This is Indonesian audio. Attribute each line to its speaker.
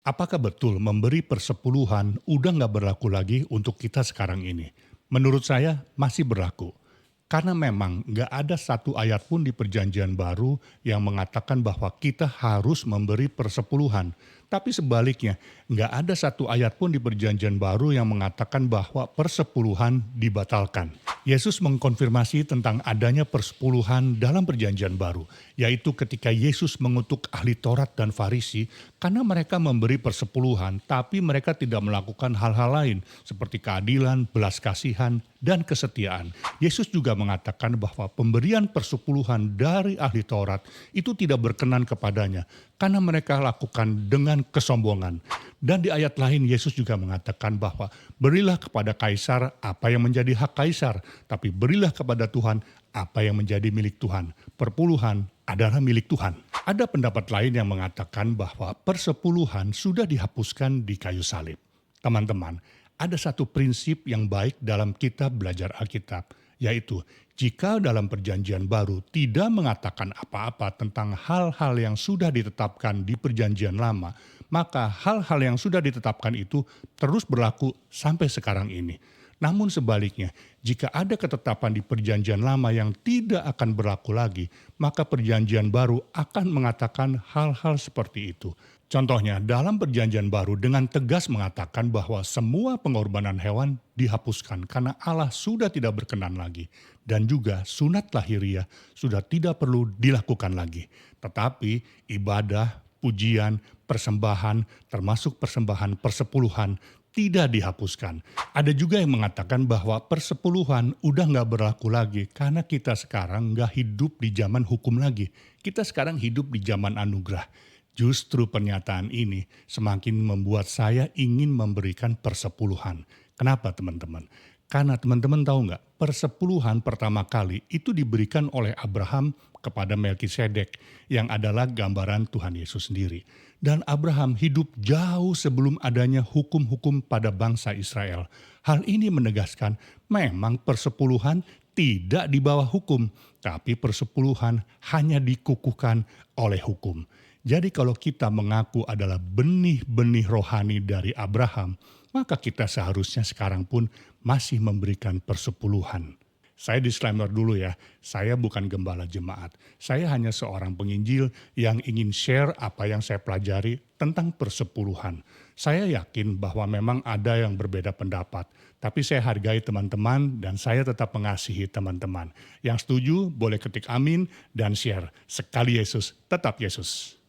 Speaker 1: Apakah betul memberi persepuluhan udah nggak berlaku lagi untuk kita sekarang ini? Menurut saya masih berlaku. Karena memang nggak ada satu ayat pun di perjanjian baru yang mengatakan bahwa kita harus memberi persepuluhan. Tapi sebaliknya, nggak ada satu ayat pun di perjanjian baru yang mengatakan bahwa persepuluhan dibatalkan. Yesus mengkonfirmasi tentang adanya persepuluhan dalam perjanjian baru, yaitu ketika Yesus mengutuk ahli Taurat dan Farisi karena mereka memberi persepuluhan, tapi mereka tidak melakukan hal-hal lain seperti keadilan, belas kasihan, dan kesetiaan. Yesus juga mengatakan bahwa pemberian persepuluhan dari ahli Taurat itu tidak berkenan kepadanya karena mereka lakukan dengan kesombongan. Dan di ayat lain Yesus juga mengatakan bahwa berilah kepada kaisar apa yang menjadi hak kaisar, tapi berilah kepada Tuhan apa yang menjadi milik Tuhan. Perpuluhan adalah milik Tuhan. Ada pendapat lain yang mengatakan bahwa persepuluhan sudah dihapuskan di kayu salib. Teman-teman, ada satu prinsip yang baik dalam kitab belajar Alkitab, yaitu jika dalam perjanjian baru tidak mengatakan apa-apa tentang hal-hal yang sudah ditetapkan di perjanjian lama, maka hal-hal yang sudah ditetapkan itu terus berlaku sampai sekarang ini. Namun sebaliknya, jika ada ketetapan di perjanjian lama yang tidak akan berlaku lagi, maka perjanjian baru akan mengatakan hal-hal seperti itu. Contohnya, dalam perjanjian baru dengan tegas mengatakan bahwa semua pengorbanan hewan dihapuskan karena Allah sudah tidak berkenan lagi. Dan juga sunat lahiriah sudah tidak perlu dilakukan lagi. Tetapi ibadah, pujian, persembahan, termasuk persembahan persepuluhan, tidak dihapuskan. Ada juga yang mengatakan bahwa persepuluhan udah nggak berlaku lagi karena kita sekarang nggak hidup di zaman hukum lagi. Kita sekarang hidup di zaman anugerah. Justru pernyataan ini semakin membuat saya ingin memberikan persepuluhan. Kenapa teman-teman? Karena teman-teman tahu nggak, persepuluhan pertama kali itu diberikan oleh Abraham kepada Melkisedek yang adalah gambaran Tuhan Yesus sendiri. Dan Abraham hidup jauh sebelum adanya hukum-hukum pada bangsa Israel. Hal ini menegaskan memang persepuluhan tidak di bawah hukum, tapi persepuluhan hanya dikukuhkan oleh hukum. Jadi kalau kita mengaku adalah benih-benih rohani dari Abraham, maka kita seharusnya sekarang pun masih memberikan persepuluhan. Saya disclaimer dulu ya, saya bukan gembala jemaat. Saya hanya seorang penginjil yang ingin share apa yang saya pelajari tentang persepuluhan. Saya yakin bahwa memang ada yang berbeda pendapat, tapi saya hargai teman-teman dan saya tetap mengasihi teman-teman. Yang setuju boleh ketik amin dan share. Sekali Yesus, tetap Yesus.